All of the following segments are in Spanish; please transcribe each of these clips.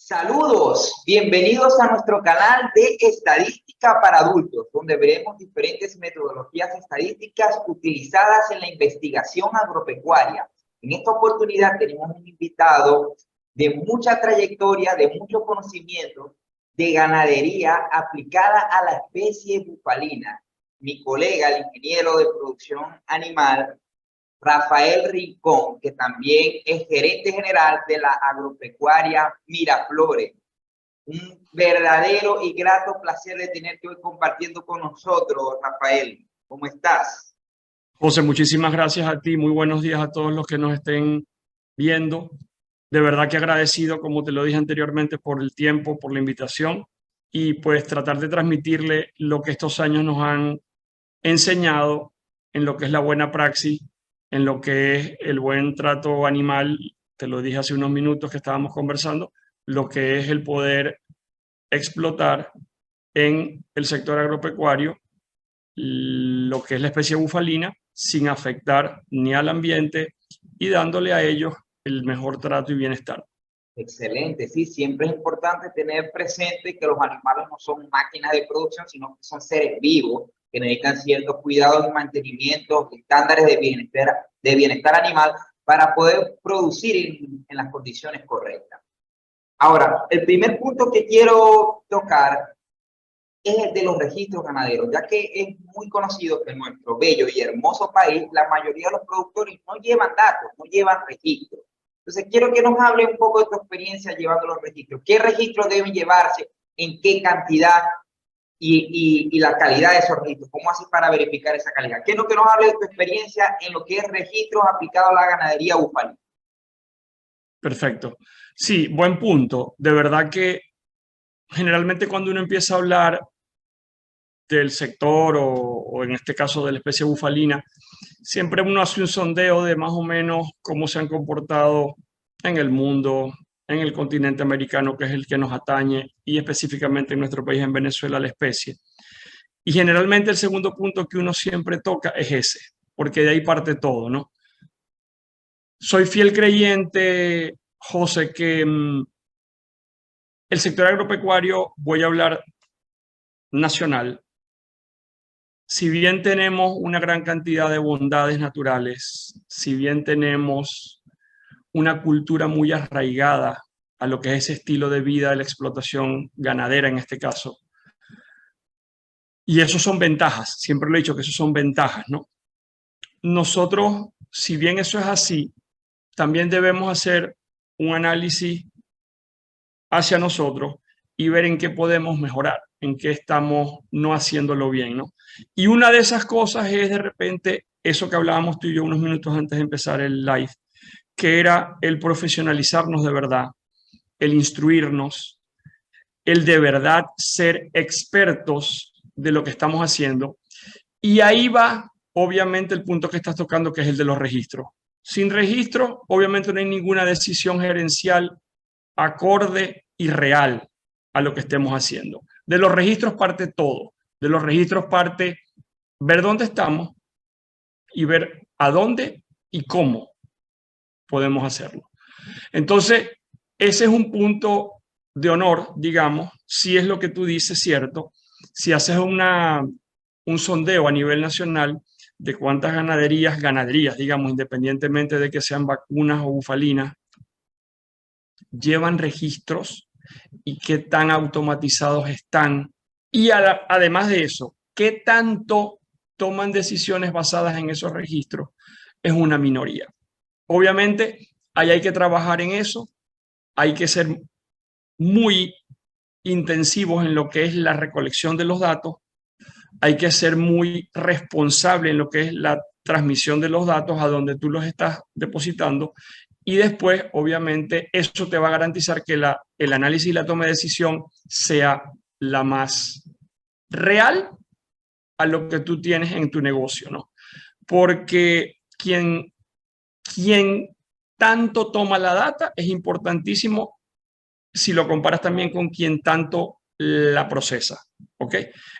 Saludos, bienvenidos a nuestro canal de Estadística para Adultos, donde veremos diferentes metodologías estadísticas utilizadas en la investigación agropecuaria. En esta oportunidad tenemos un invitado de mucha trayectoria, de mucho conocimiento de ganadería aplicada a la especie bufalina. Mi colega, el ingeniero de producción animal, Rafael Rincón, que también es gerente general de la agropecuaria Miraflores. Un verdadero y grato placer de tenerte hoy compartiendo con nosotros, Rafael. ¿Cómo estás? José, muchísimas gracias a ti. Muy buenos días a todos los que nos estén viendo. De verdad que agradecido, como te lo dije anteriormente, por el tiempo, por la invitación y pues tratar de transmitirle lo que estos años nos han enseñado en lo que es la buena praxis, en lo que es el buen trato animal. Te lo dije hace unos minutos que estábamos conversando, lo que es el poder explotar en el sector agropecuario lo que es la especie bufalina sin afectar ni al ambiente y dándole a ellos el mejor trato y bienestar. Excelente, sí, siempre es importante tener presente que los animales no son máquinas de producción, sino que son seres vivos que necesitan ciertos cuidados y mantenimientos, estándares de bienestar animal para poder producir en las condiciones correctas. Ahora, el primer punto que quiero tocar es el de los registros ganaderos, ya que es muy conocido que en nuestro bello y hermoso país la mayoría de los productores no llevan datos, no llevan registros. Entonces, quiero que nos hable un poco de tu experiencia llevando los registros. ¿Qué registros deben llevarse? ¿En qué cantidad? Y la calidad de esos registros. ¿Cómo haces para verificar esa calidad? Quiero que nos hable de tu experiencia en lo que es registros aplicados a la ganadería búfala. Perfecto. Sí, buen punto. De verdad que generalmente cuando uno empieza a hablar del sector o en este caso de la especie bufalina, siempre uno hace un sondeo de más o menos cómo se han comportado en el mundo, en el continente americano, que es el que nos atañe, y específicamente en nuestro país, en Venezuela, la especie. Y generalmente el segundo punto que uno siempre toca es ese, porque de ahí parte todo, ¿no? Soy fiel creyente, José, que el sector agropecuario, voy a hablar nacional, si bien tenemos una gran cantidad de bondades naturales, si bien tenemos una cultura muy arraigada a lo que es ese estilo de vida de la explotación ganadera en este caso, y eso son ventajas, siempre lo he dicho que eso son ventajas, ¿no? Nosotros, si bien eso es así, también debemos hacer un análisis hacia nosotros y ver en qué podemos mejorar, en qué estamos no haciéndolo bien, ¿no? Y una de esas cosas es de repente eso que hablábamos tú y yo unos minutos antes de empezar el live, que era el profesionalizarnos de verdad, el instruirnos, el de verdad ser expertos de lo que estamos haciendo. Y ahí va, obviamente, el punto que estás tocando, que es el de los registros. Sin registro, obviamente no hay ninguna decisión gerencial acorde y real a lo que estemos haciendo. De los registros parte todo. De los registros parte ver dónde estamos y ver a dónde y cómo podemos hacerlo. Entonces, ese es un punto de honor, digamos, si es lo que tú dices cierto. Si haces un sondeo a nivel nacional de cuántas ganaderías, digamos, independientemente de que sean vacunas o bufalinas, llevan registros y qué tan automatizados están. Y además de eso, qué tanto toman decisiones basadas en esos registros, es una minoría. Obviamente, ahí hay que trabajar en eso, hay que ser muy intensivos en lo que es la recolección de los datos, hay que ser muy responsable en lo que es la transmisión de los datos a donde tú los estás depositando y después, obviamente, eso te va a garantizar que el análisis y la toma de decisión sea la más real a lo que tú tienes en tu negocio, ¿no? Porque quien tanto toma la data es importantísimo si lo comparas también con quien tanto la procesa, ¿ok?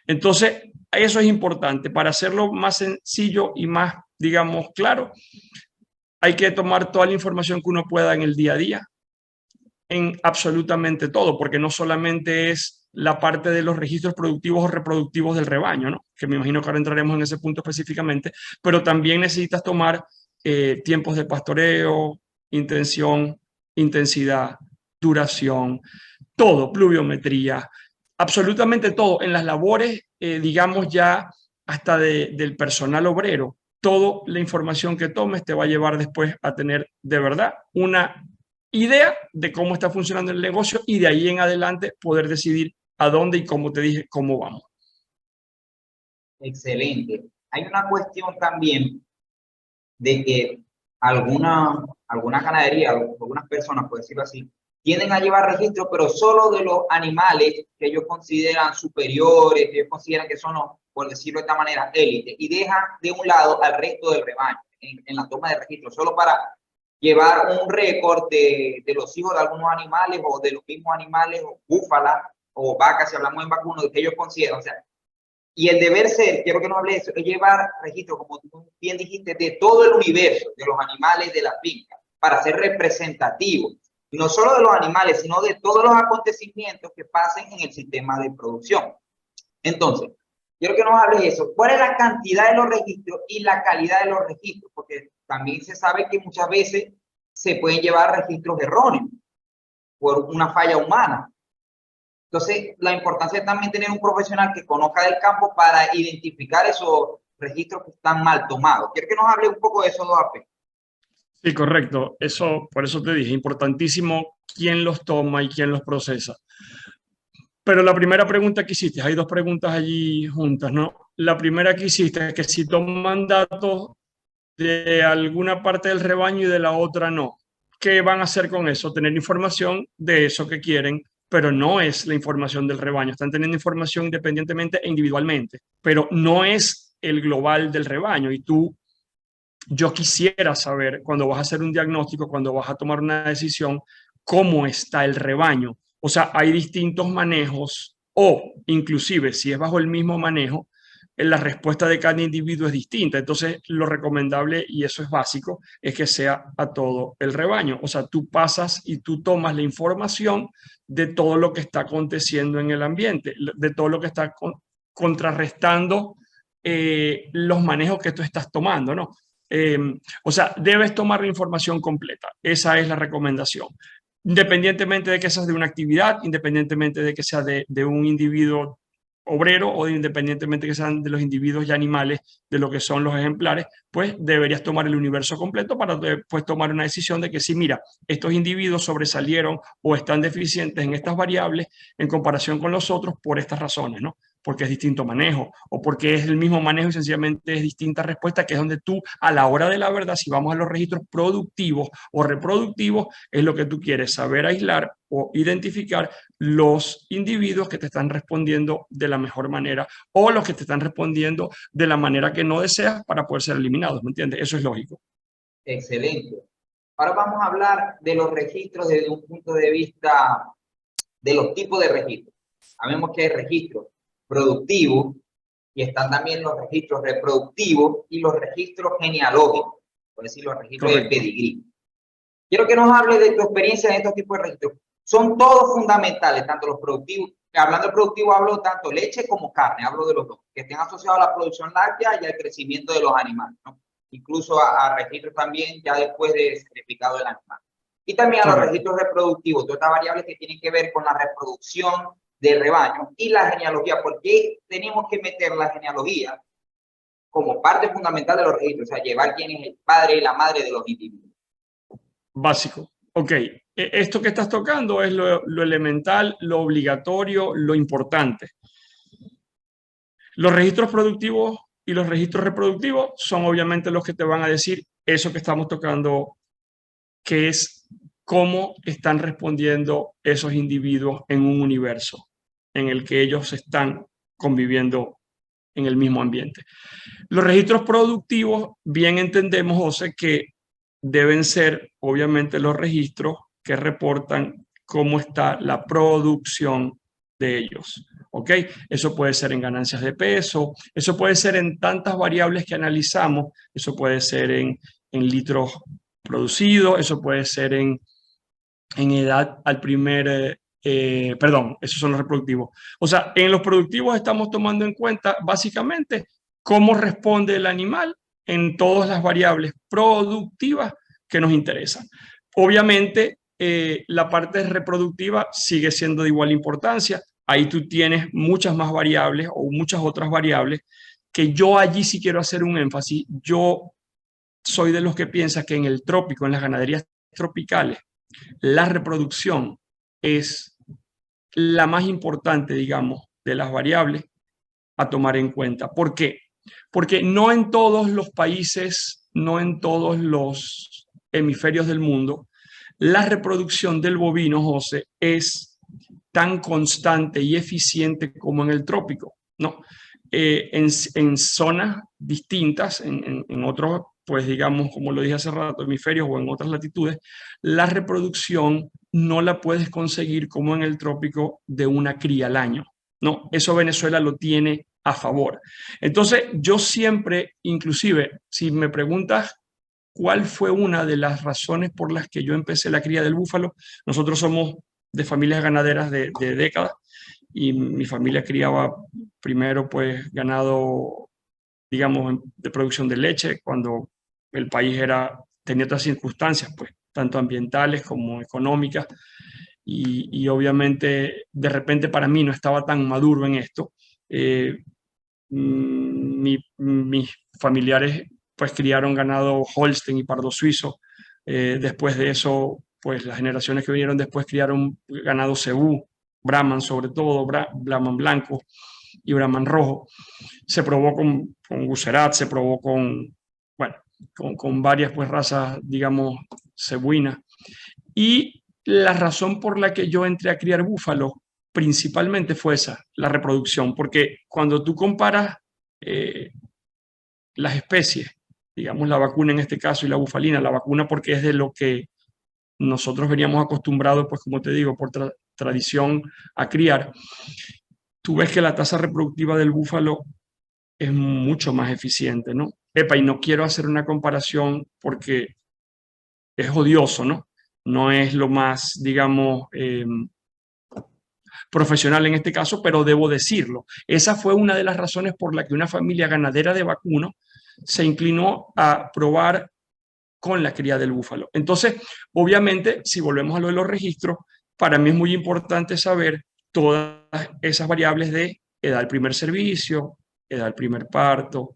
Entonces, eso es importante. Para hacerlo más sencillo y más, digamos, claro, hay que tomar toda la información que uno pueda en el día a día, en absolutamente todo, porque no solamente es la parte de los registros productivos o reproductivos del rebaño, ¿no? Que me imagino que ahora entraremos en ese punto específicamente, pero también necesitas tomar tiempos de pastoreo, intención, intensidad, duración, todo, pluviometría, absolutamente todo. En las labores, digamos ya hasta del personal obrero, toda la información que tomes te va a llevar después a tener de verdad una idea de cómo está funcionando el negocio y de ahí en adelante poder decidir a dónde y cómo te dije, cómo vamos. Excelente. Hay una cuestión también de que alguna ganadería, algunas personas, por decirlo así, tienden a llevar registro, pero solo de los animales que ellos consideran superiores, que ellos consideran que son, por decirlo de esta manera, élite, y dejan de un lado al resto del rebaño en la toma de registro, solo para llevar un récord de los hijos de algunos animales o de los mismos animales, o búfalas o vacas, si hablamos en vacuno, que ellos consideran. O sea, y el deber ser, quiero que nos hable de eso, es llevar registro, como tú bien dijiste, de todo el universo de los animales de la finca, para ser representativo, no solo de los animales, sino de todos los acontecimientos que pasen en el sistema de producción. Entonces, quiero que nos hable de eso. ¿Cuál es la cantidad de los registros y la calidad de los registros? Porque también se sabe que muchas veces se pueden llevar registros erróneos por una falla humana. Entonces, la importancia es también tener un profesional que conozca del campo para identificar esos registros que están mal tomados. Quiero que nos hable un poco de eso, Duarte. Sí, correcto. Eso, por eso te dije, importantísimo quién los toma y quién los procesa. Pero la primera pregunta que hiciste, hay dos preguntas allí juntas, ¿no? La primera que hiciste es que si toman datos de alguna parte del rebaño y de la otra no. ¿Qué van a hacer con eso? Tener información de eso que quieren, pero no es la información del rebaño. Están teniendo información independientemente e individualmente, pero no es el global del rebaño. Y yo quisiera saber, cuando vas a hacer un diagnóstico, cuando vas a tomar una decisión, cómo está el rebaño. O sea, hay distintos manejos o inclusive si es bajo el mismo manejo, la respuesta de cada individuo es distinta. Entonces, lo recomendable, y eso es básico, es que sea a todo el rebaño. O sea, tú pasas y tú tomas la información de todo lo que está aconteciendo en el ambiente, de todo lo que está contrarrestando los manejos que tú estás tomando, ¿no? O sea, debes tomar la información completa. Esa es la recomendación. Independientemente de que seas de una actividad, independientemente de que sea de un individuo obrero o independientemente de que sean de los individuos y animales de lo que son los ejemplares, pues deberías tomar el universo completo para después tomar una decisión de que si, mira, estos individuos sobresalieron o están deficientes en estas variables en comparación con los otros por estas razones, ¿no? Porque es distinto manejo o porque es el mismo manejo y sencillamente es distinta respuesta, que es donde tú a la hora de la verdad, si vamos a los registros productivos o reproductivos, es lo que tú quieres saber aislar o identificar los individuos que te están respondiendo de la mejor manera o los que te están respondiendo de la manera que no deseas para poder ser eliminados, ¿me entiendes? Eso es lógico. Excelente. Ahora vamos a hablar de los registros desde un punto de vista de los tipos de registros. Sabemos que hay registros productivos y están también los registros reproductivos y los registros genealógicos, por decir, los registros de pedigrí. Quiero que nos hable de tu experiencia en estos tipos de registros. Son todos fundamentales, tanto los productivos, hablando de productivo hablo tanto leche como carne, hablo de los dos, que estén asociados a la producción láctea y al crecimiento de los animales, ¿no? Incluso a registros también ya después de sacrificado del animal. Y también a los registros reproductivos, todas estas variables que tienen que ver con la reproducción del rebaño y la genealogía. ¿Por qué tenemos que meter la genealogía como parte fundamental de los registros? O sea, llevar quién es el padre y la madre de los individuos. Básico. Ok, esto que estás tocando es lo elemental, lo obligatorio, lo importante. Los registros productivos y los registros reproductivos son obviamente los que te van a decir eso que estamos tocando, que es cómo están respondiendo esos individuos en un universo en el que ellos están conviviendo en el mismo ambiente. Los registros productivos, bien entendemos, José, que deben ser obviamente los registros que reportan cómo está la producción de ellos. ¿Ok? Eso puede ser en ganancias de peso, eso puede ser en tantas variables que analizamos, eso puede ser en litros producidos, eso puede ser en en edad al perdón, esos son los reproductivos. O sea, en los productivos estamos tomando en cuenta básicamente cómo responde el animal en todas las variables productivas que nos interesan. Obviamente, la parte reproductiva sigue siendo de igual importancia. Ahí tú tienes muchas más variables o muchas otras variables que yo allí sí quiero hacer un énfasis. Yo soy de los que piensa que en el trópico, en las ganaderías tropicales, la reproducción es la más importante, digamos, de las variables a tomar en cuenta. ¿Por qué? Porque no en todos los países, no en todos los hemisferios del mundo, la reproducción del bovino, José, es tan constante y eficiente como en el trópico, ¿no? En zonas distintas, en otros, pues digamos, como lo dije hace rato, hemisferios o en otras latitudes, la reproducción no la puedes conseguir como en el trópico de una cría al año. No, eso Venezuela lo tiene a favor. Entonces, yo siempre, inclusive, si me preguntas cuál fue una de las razones por las que yo empecé la cría del búfalo, nosotros somos de familias ganaderas de décadas y mi familia criaba primero pues ganado, digamos, de producción de leche cuando el país tenía otras circunstancias, pues tanto ambientales como económicas y obviamente de repente para mí no estaba tan maduro en esto. Mis familiares pues criaron ganado Holstein y pardo suizo. Después de eso, pues las generaciones que vinieron después criaron ganado cebú, Brahman sobre todo, Brahman blanco y Brahman rojo. Se probó con Gucerat, se probó bueno, con varias pues razas, digamos, cebuinas. Y la razón por la que yo entré a criar búfalo principalmente fue esa, la reproducción, porque cuando tú comparas las especies, digamos la vacuna en este caso y la bufalina, la vacuna porque es de lo que nosotros veníamos acostumbrados, pues como te digo, por tradición a criar, tú ves que la tasa reproductiva del búfalo es mucho más eficiente, ¿no? Epa, y no quiero hacer una comparación porque es odioso, ¿no? No es lo más, digamos, profesional en este caso, pero debo decirlo. Esa fue una de las razones por la que una familia ganadera de vacuno se inclinó a probar con la cría del búfalo. Entonces, obviamente, si volvemos a lo de los registros, para mí es muy importante saber todas esas variables de edad del primer servicio, edad del primer parto,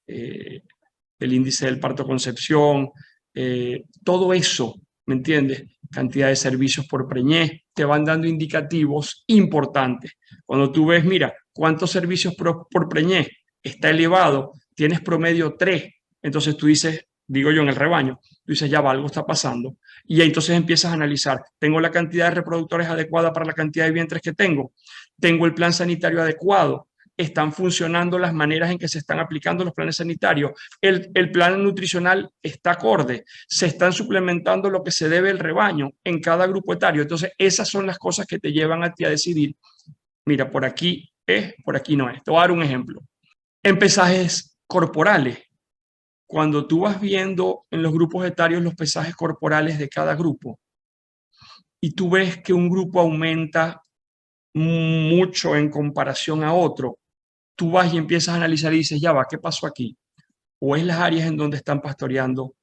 el índice del parto concepción, todo eso, ¿me entiendes? Cantidad de servicios por preñez, te van dando indicativos importantes. Cuando tú ves, mira, ¿cuántos servicios por preñez está elevado? Tienes promedio 3, entonces tú dices, digo yo en el rebaño, tú dices, ya va, algo está pasando. Y entonces empiezas a analizar, ¿tengo la cantidad de reproductores adecuada para la cantidad de vientres que tengo? ¿Tengo el plan sanitario adecuado? ¿Están funcionando las maneras en que se están aplicando los planes sanitarios? El plan nutricional está acorde, se están suplementando lo que se debe el rebaño en cada grupo etario. Entonces, esas son las cosas que te llevan a ti a decidir, mira, por aquí es, por aquí no es. Te voy a dar un ejemplo. En pesajes corporales, cuando tú vas viendo en los grupos etarios los pesajes corporales de cada grupo y tú ves que un grupo aumenta mucho en comparación a otro, tú vas y empiezas a analizar y dices, ya va, ¿qué pasó aquí? O es las áreas en donde están pastoreando,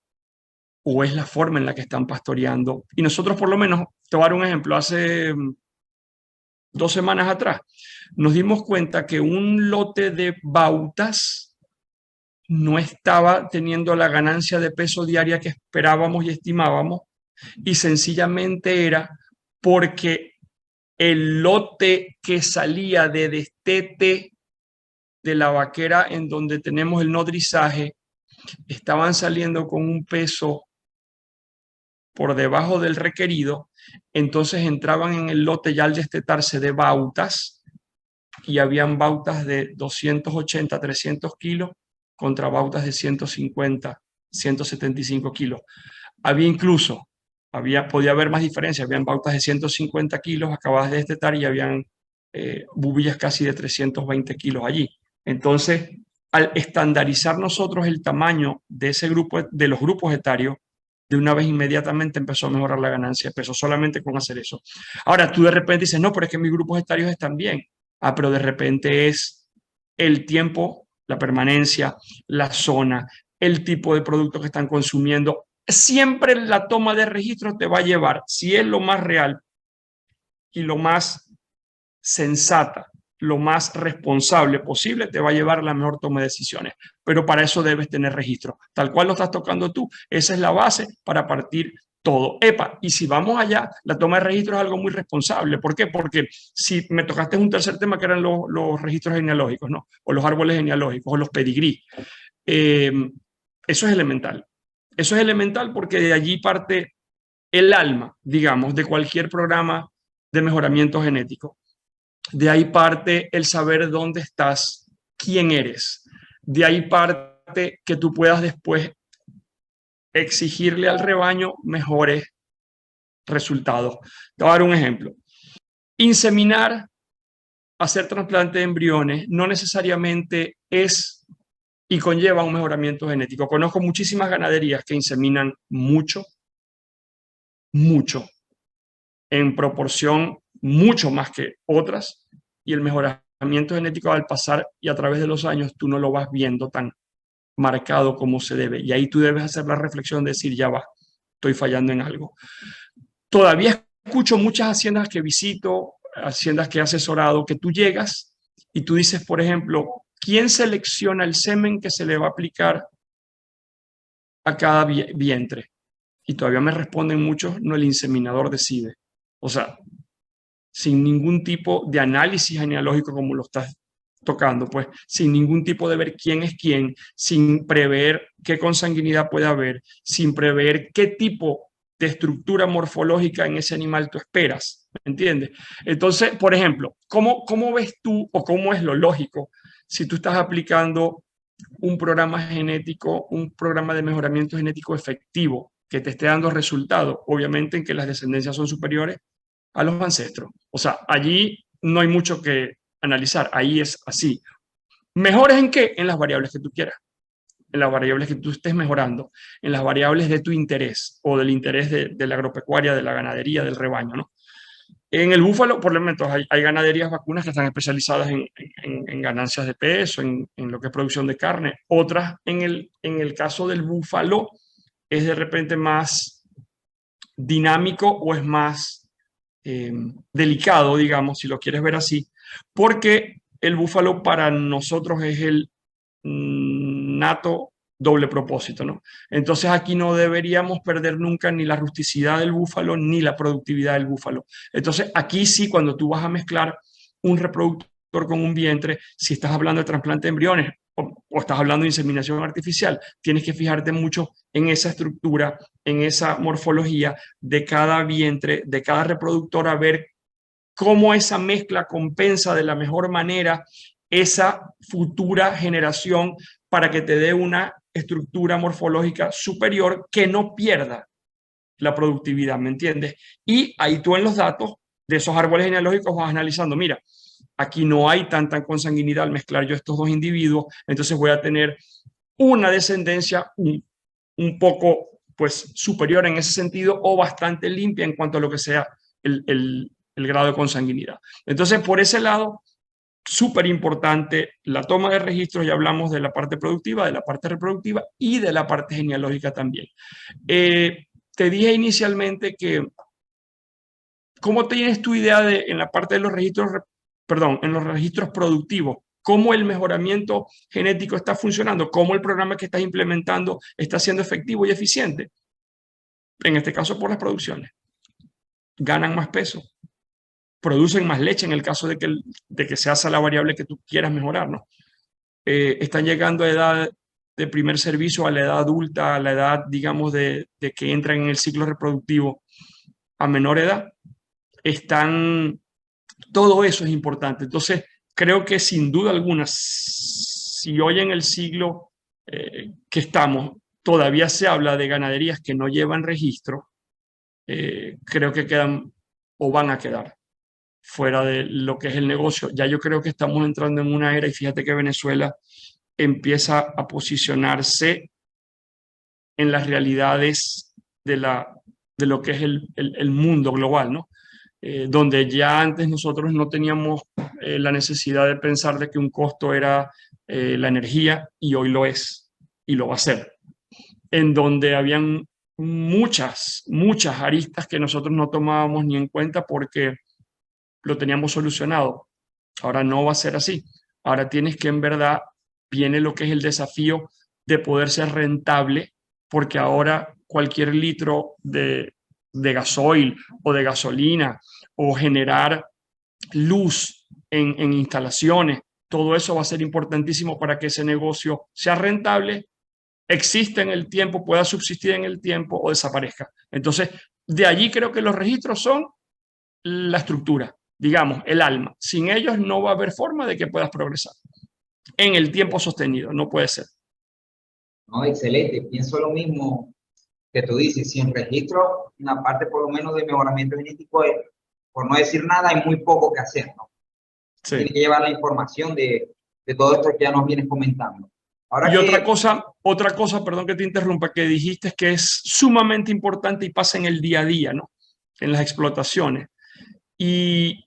o es la forma en la que están pastoreando. Y nosotros por lo menos, te voy a dar un ejemplo, hace 2 semanas atrás, nos dimos cuenta que un lote de bautas no estaba teniendo la ganancia de peso diaria que esperábamos y estimábamos, y sencillamente era porque el lote que salía de destete de la vaquera en donde tenemos el nodrizaje estaban saliendo con un peso por debajo del requerido, entonces entraban en el lote ya al destetarse de bautas y habían bautas de 280, 300 kilos contra bautas de 150, 175 kilos. Había incluso, podía haber más diferencia, habían bautas de 150 kilos acabadas de destetar y habían bubillas casi de 320 kilos allí. Entonces, al estandarizar nosotros el tamaño de ese grupo, de los grupos etarios, de una vez inmediatamente empezó a mejorar la ganancia de peso, solamente con hacer eso. Ahora, tú de repente dices, no, pero es que mis grupos etarios están bien. Ah, pero de repente es el tiempo, la permanencia, la zona, el tipo de producto que están consumiendo. Siempre la toma de registro te va a llevar, si es lo más real y lo más sensata, lo más responsable posible, te va a llevar a la mejor toma de decisiones. Pero para eso debes tener registro. Tal cual lo estás tocando tú, esa es la base para partir todo. Epa, y si vamos allá, la toma de registro es algo muy responsable. ¿Por qué? Porque si me tocaste un tercer tema que eran los registros genealógicos, ¿no? O los árboles genealógicos, o los pedigrí. Eso es elemental. Eso es elemental porque de allí parte el alma, digamos, de cualquier programa de mejoramiento genético. De ahí parte el saber dónde estás, quién eres. De ahí parte que tú puedas después exigirle al rebaño mejores resultados. Te voy a dar un ejemplo. Inseminar, hacer trasplante de embriones, no necesariamente es y conlleva un mejoramiento genético. Conozco muchísimas ganaderías que inseminan mucho, en proporción mucho más que otras, y el mejoramiento genético al pasar y a través de los años tú no lo vas viendo tan marcado como se debe. Y ahí tú debes hacer la reflexión de decir, ya va, estoy fallando en algo. Todavía escucho muchas haciendas que visito, haciendas que he asesorado, que tú llegas y tú dices, por ejemplo, ¿quién selecciona el semen que se le va a aplicar a cada vientre? Y todavía me responden muchos, no, el inseminador decide. O sea, sin ningún tipo de análisis genealógico como lo estás tocando, pues sin ningún tipo de ver quién es quién, sin prever qué consanguinidad puede haber, sin prever qué tipo de estructura morfológica en ese animal tú esperas, ¿me entiendes? Entonces, por ejemplo, ¿cómo ves tú o cómo es lo lógico si tú estás aplicando un programa genético, un programa de mejoramiento genético efectivo que te esté dando resultados, obviamente en que las descendencias son superiores a los ancestros? O sea, allí no hay mucho que analizar, ahí es así. ¿Mejores en qué? En las variables que tú quieras, en las variables que tú estés mejorando, en las variables de tu interés o del interés de la agropecuaria, de la ganadería, del rebaño, ¿no? En el búfalo, por lo menos, hay ganaderías vacunas que están especializadas en ganancias de peso, en lo que es producción de carne. Otras, en el caso del búfalo, es de repente más dinámico o es más delicado, digamos, si lo quieres ver así, porque el búfalo para nosotros es el nato doble propósito, ¿no? Entonces aquí no deberíamos perder nunca ni la rusticidad del búfalo ni la productividad del búfalo. Entonces aquí sí, cuando tú vas a mezclar un reproductor con un vientre, si estás hablando de trasplante de embriones o estás hablando de inseminación artificial, tienes que fijarte mucho en esa estructura, en esa morfología de cada vientre, de cada reproductor, a ver cómo esa mezcla compensa de la mejor manera esa futura generación para que te dé una estructura morfológica superior que no pierda la productividad, ¿me entiendes? Y ahí tú en los datos de esos árboles genealógicos vas analizando, mira, aquí no hay tanta consanguinidad al mezclar yo estos dos individuos, entonces voy a tener una descendencia un poco pues superior en ese sentido o bastante limpia en cuanto a lo que sea el grado de consanguinidad. Entonces, por ese lado, súper importante la toma de registros, ya hablamos de la parte productiva, de la parte reproductiva y de la parte genealógica también. Te dije inicialmente que, ¿cómo tienes tu idea de, en la parte de los registros, perdón, en los registros productivos, cómo el mejoramiento genético está funcionando, cómo el programa que estás implementando está siendo efectivo y eficiente? En este caso, por las producciones. Ganan más peso, producen más leche en el caso de que se hace la variable que tú quieras mejorar, ¿no? Están llegando a edad de primer servicio, a la edad adulta, a la edad, digamos, de que entran en el ciclo reproductivo a menor edad. Todo eso es importante. Entonces, creo que sin duda alguna, si hoy en el siglo que estamos todavía se habla de ganaderías que no llevan registro, creo que quedan o van a quedar fuera de lo que es el negocio. Ya yo creo que estamos entrando en una era, y fíjate que Venezuela empieza a posicionarse en las realidades de, de lo que es el mundo global, ¿no? Donde ya antes nosotros no teníamos la necesidad de pensar de que un costo era la energía, y hoy lo es y lo va a ser, en donde habían muchas aristas que nosotros no tomábamos ni en cuenta porque lo teníamos solucionado. Ahora no va a ser así. Ahora tienes que, en verdad, viene lo que es el desafío de poder ser rentable, porque ahora cualquier litro de gasoil o de gasolina o generar luz en instalaciones, todo eso va a ser importantísimo para que ese negocio sea rentable, exista en el tiempo, pueda subsistir en el tiempo o desaparezca. Entonces, de allí creo que los registros son la estructura, digamos, el alma. Sin ellos no va a haber forma de que puedas progresar en el tiempo sostenido, no puede ser. No, excelente, pienso lo mismo que tú dices, sin registro, una parte por lo menos de mejoramiento genético, por no decir nada, hay muy poco que hacer, ¿no? Sí. Tiene que llevar la información de todo esto que ya nos vienes comentando. Ahora Y que, otra cosa, perdón que te interrumpa, que dijiste que es sumamente importante y pasa en el día a día, ¿no? En las explotaciones. Y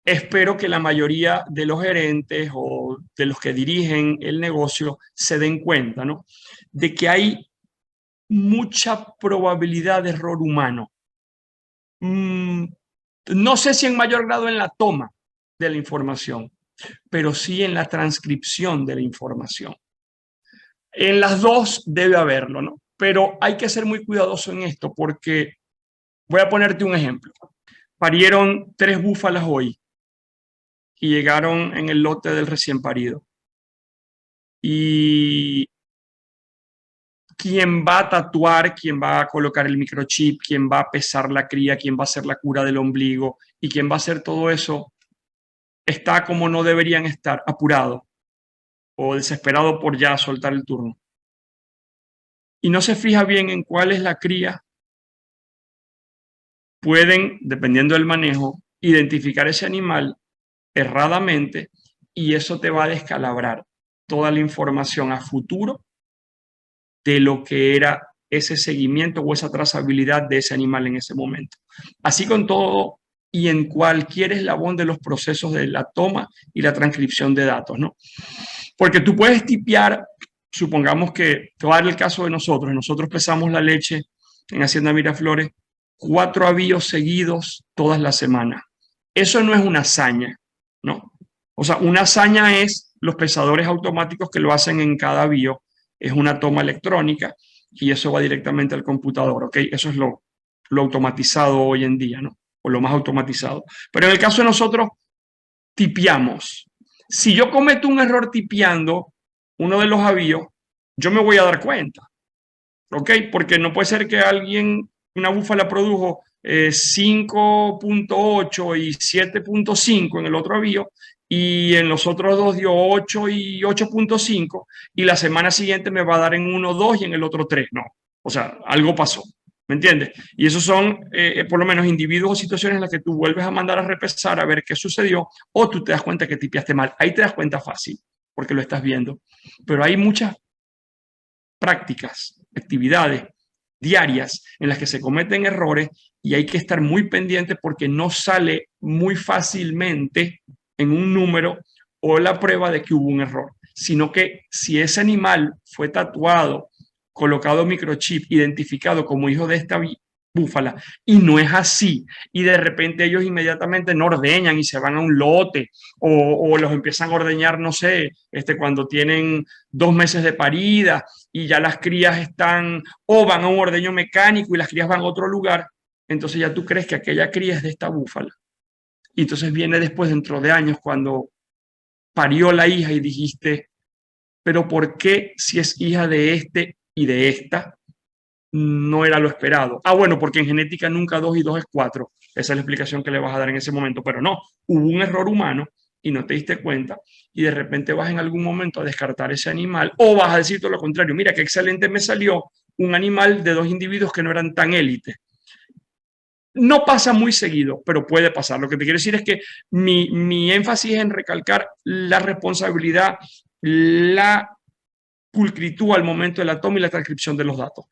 espero que la mayoría de los gerentes o de los que dirigen el negocio se den cuenta, ¿no? De que hay mucha probabilidad de error humano. No sé si en mayor grado en la toma de la información, pero sí en la transcripción de la información. En las dos debe haberlo, ¿no? Pero hay que ser muy cuidadoso en esto porque voy a ponerte un ejemplo. Parieron 3 búfalas hoy y llegaron en el lote del recién parido. Y quién va a tatuar, quién va a colocar el microchip, quién va a pesar la cría, quién va a hacer la cura del ombligo y quién va a hacer todo eso, está como no deberían estar, apurado o desesperado por ya soltar el turno. Y no se fija bien en cuál es la cría, pueden, dependiendo del manejo, identificar ese animal erradamente y eso te va a descalabrar toda la información a futuro de lo que era ese seguimiento o esa trazabilidad de ese animal en ese momento. Así con todo y en cualquier eslabón de los procesos de la toma y la transcripción de datos, ¿no? Porque tú puedes tipear, supongamos que, te voy a dar el caso de nosotros pesamos la leche en Hacienda Miraflores 4 avíos seguidos todas las semanas. Eso no es una hazaña, ¿no? O sea, una hazaña es los pesadores automáticos que lo hacen en cada avío, es una toma electrónica y eso va directamente al computador, ¿ok? Eso es lo automatizado hoy en día, ¿no? O lo más automatizado. Pero en el caso de nosotros, tipeamos. Si yo cometo un error tipeando uno de los avíos, yo me voy a dar cuenta, ¿ok? Porque no puede ser que alguien, una búfala produjo 5.8 y 7.5 en el otro avío y en los otros dos dio 8 y 8.5 y la semana siguiente me va a dar en uno 2 y en el otro 3. No, o sea, algo pasó. ¿Me entiendes? Y esos son, por lo menos, individuos o situaciones en las que tú vuelves a mandar a repesar a ver qué sucedió o tú te das cuenta que tipiaste mal. Ahí te das cuenta fácil porque lo estás viendo. Pero hay muchas prácticas, actividades diarias en las que se cometen errores y hay que estar muy pendiente porque no sale muy fácilmente en un número o la prueba de que hubo un error, sino que si ese animal fue tatuado, colocado microchip, identificado como hijo de esta búfala, y no es así, y de repente ellos inmediatamente no ordeñan y se van a un lote, o los empiezan a ordeñar, no sé, cuando tienen 2 meses de parida, y ya las crías están, o van a un ordeño mecánico y las crías van a otro lugar, entonces ya tú crees que aquella cría es de esta búfala. Y entonces viene después, dentro de años, cuando parió la hija y dijiste, pero ¿por qué si es hija de este y de esta, no era lo esperado? Ah, bueno, porque en genética nunca 2 y 2 es 4. Esa es la explicación que le vas a dar en ese momento. Pero no, hubo un error humano y no te diste cuenta y de repente vas en algún momento a descartar ese animal o vas a decir todo lo contrario. Mira, qué excelente me salió un animal de 2 individuos que no eran tan élite. No pasa muy seguido, pero puede pasar. Lo que te quiero decir es que mi énfasis es en recalcar la responsabilidad, la pulcritud al momento de la toma y la transcripción de los datos.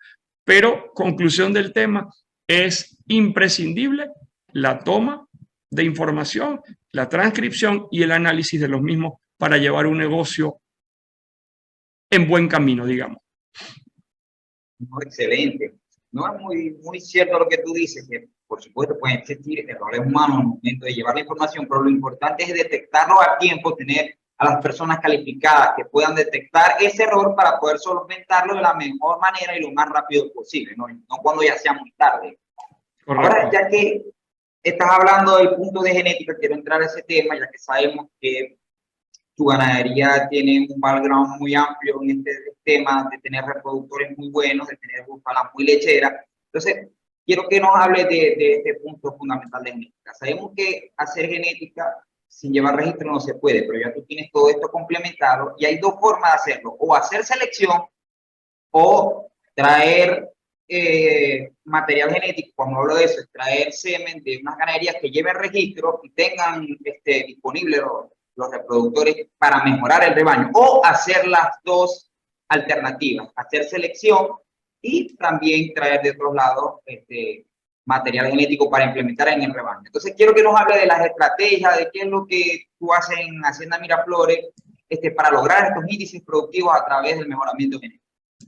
Pero, conclusión del tema, es imprescindible la toma de información, la transcripción y el análisis de los mismos para llevar un negocio en buen camino, digamos. No, excelente. No, es muy cierto lo que tú dices, que por supuesto pueden existir errores humanos en el momento de llevar la información, pero lo importante es detectarlo a tiempo, tener a las personas calificadas que puedan detectar ese error para poder solventarlo de la mejor manera y lo más rápido posible, no cuando ya sea muy tarde. Correcto. Ahora, ya que estás hablando del punto de genética, quiero entrar a ese tema, ya que sabemos que tu ganadería tiene un background muy amplio en este tema de tener reproductores muy buenos, de tener búfalas muy lecheras. Entonces, quiero que nos hable de este punto fundamental de genética. Sabemos que hacer genética sin llevar registro no se puede, pero ya tú tienes todo esto complementado y hay dos formas de hacerlo, o hacer selección o traer material genético. Cuando hablo de eso, es traer semen de unas ganaderías que lleven registro y tengan disponibles los reproductores para mejorar el rebaño, o hacer las dos alternativas, hacer selección y también traer de otros lados material genético para implementar en el rebaño. Entonces quiero que nos hable de las estrategias, de qué es lo que tú haces en Hacienda Miraflores para lograr estos índices productivos a través del mejoramiento genético.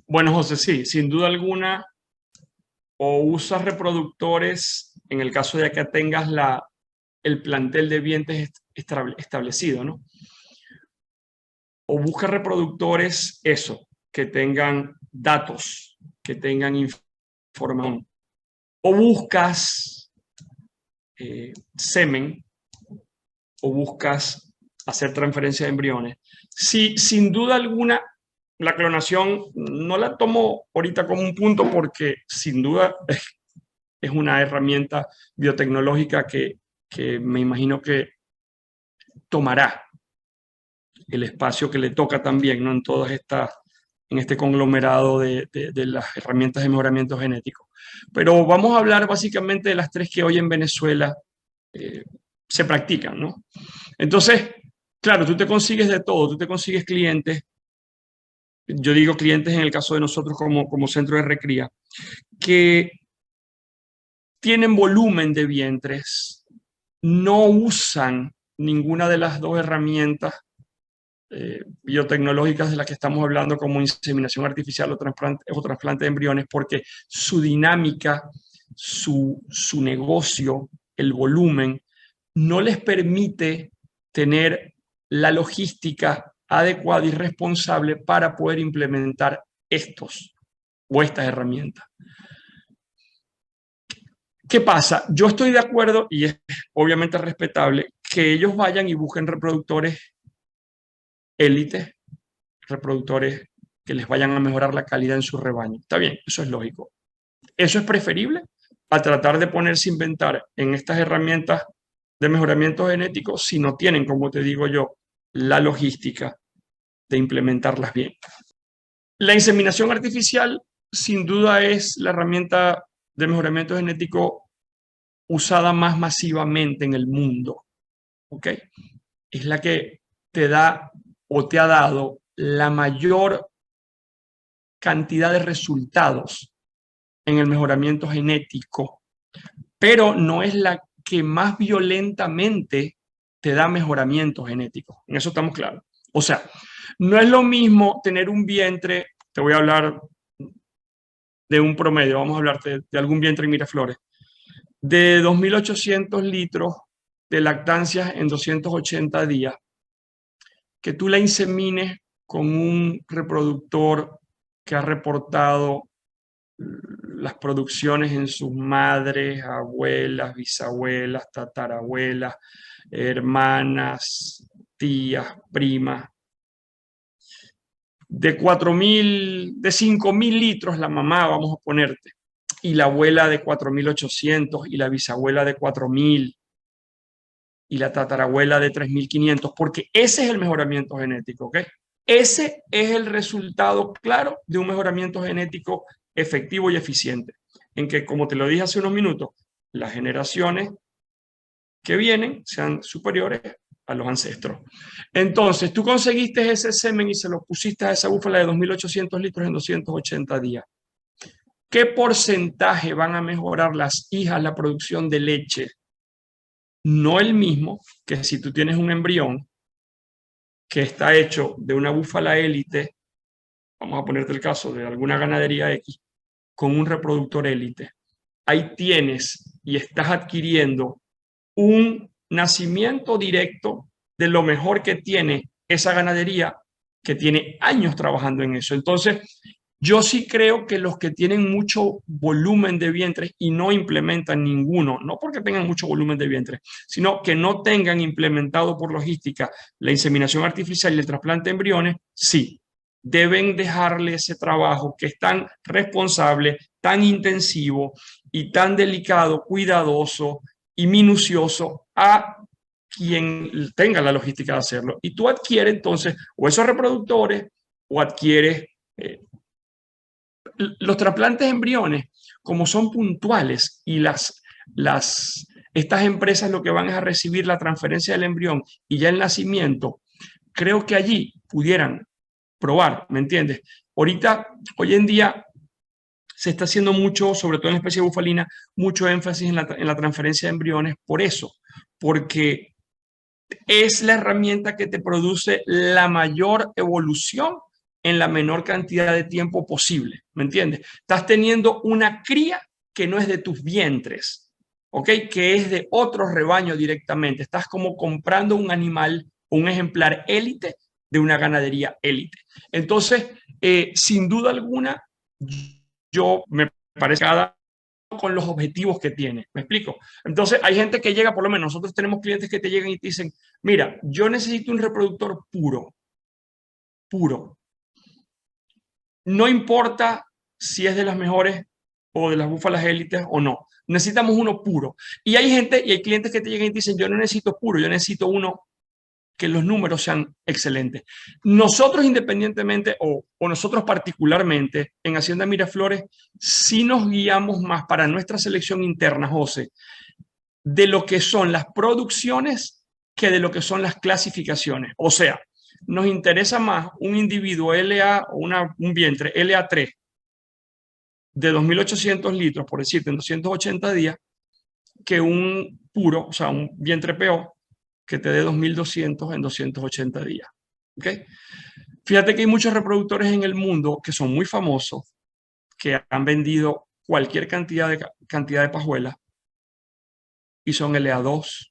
Bueno, José, sí, sin duda alguna, o usas reproductores, en el caso de que tengas el plantel de vientres establecido, ¿no? O buscas reproductores, que tengan datos, que tengan información. O buscas semen, o buscas hacer transferencia de embriones. Sí, sin duda alguna, la clonación no la tomo ahorita como un punto porque sin duda es una herramienta biotecnológica que me imagino que tomará el espacio que le toca también, ¿no? En este conglomerado de las herramientas de mejoramiento genético. Pero vamos a hablar básicamente de las tres que hoy en Venezuela se practican, ¿no? Entonces, claro, tú te consigues de todo, tú te consigues clientes. Yo digo clientes en el caso de nosotros como centro de recría, que tienen volumen de vientres, no usan ninguna de las dos herramientas biotecnológicas de las que estamos hablando, como inseminación artificial o trasplante de embriones, porque su dinámica, su negocio, el volumen, no les permite tener la logística adecuada y responsable para poder implementar estas herramientas. ¿Qué pasa? Yo estoy de acuerdo, y es obviamente respetable, que ellos vayan y busquen reproductores élites, reproductores que les vayan a mejorar la calidad en su rebaño. Está bien, eso es lógico. Eso es preferible a tratar de ponerse a inventar en estas herramientas de mejoramiento genético si no tienen, como te digo yo, la logística de implementarlas bien. La inseminación artificial, sin duda, es la herramienta de mejoramiento genético usada más masivamente en el mundo, ¿ok? Es la que te da o te ha dado la mayor cantidad de resultados en el mejoramiento genético, pero no es la que más violentamente te da mejoramiento genético. En eso estamos claros. O sea, no es lo mismo tener un vientre, te voy a hablar de un promedio, vamos a hablar de algún vientre en Miraflores, de 2.800 litros de lactancia en 280 días, que tú la insemines con un reproductor que ha reportado las producciones en sus madres, abuelas, bisabuelas, tatarabuelas, hermanas, tías, primas, de 5.000 litros la mamá, vamos a ponerte, y la abuela de 4.800 y la bisabuela de 4.000 y la tatarabuela de 3.500, porque ese es el mejoramiento genético, ¿ok? Ese es el resultado claro de un mejoramiento genético efectivo y eficiente, en que, como te lo dije hace unos minutos, las generaciones que vienen sean superiores a los ancestros. Entonces, tú conseguiste ese semen y se lo pusiste a esa búfala de 2.800 litros en 280 días. ¿Qué porcentaje van a mejorar las hijas la producción de leche? No el mismo que si tú tienes un embrión que está hecho de una búfala élite, vamos a ponerte el caso de alguna ganadería X, con un reproductor élite. Ahí tienes y estás adquiriendo un nacimiento directo de lo mejor que tiene esa ganadería, que tiene años trabajando en eso. Entonces, yo sí creo que los que tienen mucho volumen de vientres y no implementan ninguno, no porque tengan mucho volumen de vientre, sino que no tengan implementado por logística la inseminación artificial y el trasplante de embriones, sí, deben dejarle ese trabajo que es tan responsable, tan intensivo y tan delicado, cuidadoso y minucioso a quien tenga la logística de hacerlo. Y tú adquieres entonces o esos reproductores o adquieres los trasplantes de embriones, como son puntuales y estas empresas lo que van es a recibir la transferencia del embrión y ya el nacimiento, creo que allí pudieran probar, ¿me entiendes? Hoy en día, se está haciendo mucho, sobre todo en la especie bufalina, mucho énfasis en la transferencia de embriones por eso, porque es la herramienta que te produce la mayor evolución en la menor cantidad de tiempo posible, ¿me entiendes? Estás teniendo una cría que no es de tus vientres, ¿ok? Que es de otro rebaño directamente. Estás como comprando un animal, un ejemplar élite de una ganadería élite. Entonces, sin duda alguna, yo me parece que con los objetivos que tiene. ¿Me explico? Entonces, hay gente que llega, por lo menos nosotros tenemos clientes que te llegan y te dicen, mira, yo necesito un reproductor puro, puro. No importa si es de las mejores o de las búfalas élites o no. Necesitamos uno puro. Y hay gente y hay clientes que te llegan y te dicen, yo no necesito puro, yo necesito uno que los números sean excelentes. Nosotros independientemente o nosotros particularmente en Hacienda Miraflores sí nos guiamos más para nuestra selección interna, José, de lo que son las producciones que de lo que son las clasificaciones. O sea, nos interesa más un individuo LA o un vientre LA3 de 2.800 litros, por decirte, en 280 días, que un puro, o sea, un vientre PO, que te dé 2.200 en 280 días. ¿Ok? Fíjate que hay muchos reproductores en el mundo que son muy famosos, que han vendido cualquier cantidad de pajuelas y son LA2,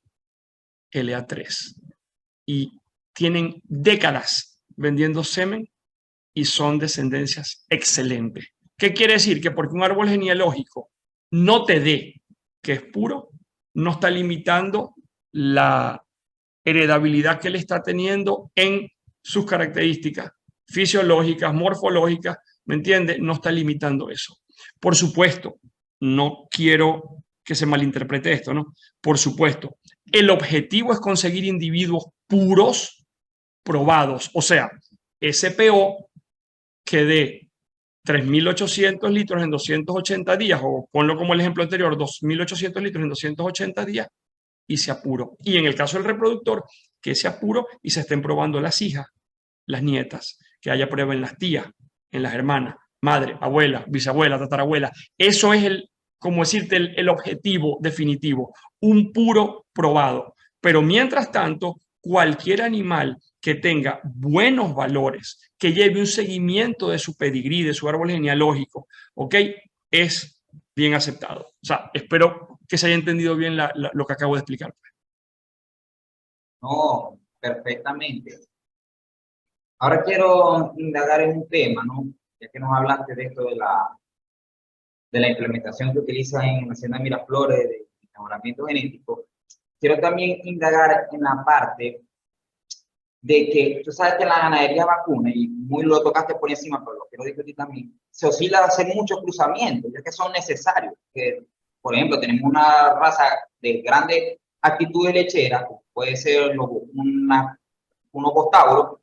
LA3. Y tienen décadas vendiendo semen y son descendencias excelentes. ¿Qué quiere decir? Que porque un árbol genealógico no te dé que es puro, no está limitando la heredabilidad que él está teniendo en sus características fisiológicas, morfológicas, ¿me entiende? No está limitando eso. Por supuesto, no quiero que se malinterprete esto, ¿no? Por supuesto, el objetivo es conseguir individuos puros, probados, o sea, SPO que dé 3.800 litros en 280 días, o ponlo como el ejemplo anterior, 2.800 litros en 280 días, y sea puro. Y en el caso del reproductor, que sea puro y se estén probando las hijas, las nietas, que haya prueba en las tías, en las hermanas, madre, abuela, bisabuela, tatarabuela. Eso es como decirte, el objetivo definitivo, un puro probado. Pero mientras tanto, cualquier animal que tenga buenos valores, que lleve un seguimiento de su pedigrí, de su árbol genealógico, ¿ok? Es bien aceptado. O sea, espero que se haya entendido bien lo que acabo de explicar. No, perfectamente. Ahora quiero indagar en un tema, ¿no? Ya que nos hablaste de esto de la implementación que utilizan en Hacienda Miraflores de mejoramiento genético. Quiero también indagar en la parte de que tú sabes que la ganadería vacuna, y muy lo tocaste por encima, pero lo quiero discutir también, se oscila a hacer muchos cruzamientos, ya que son necesarios. Que, por ejemplo, tenemos una raza de grande actitud lechera, puede ser unos bostauros,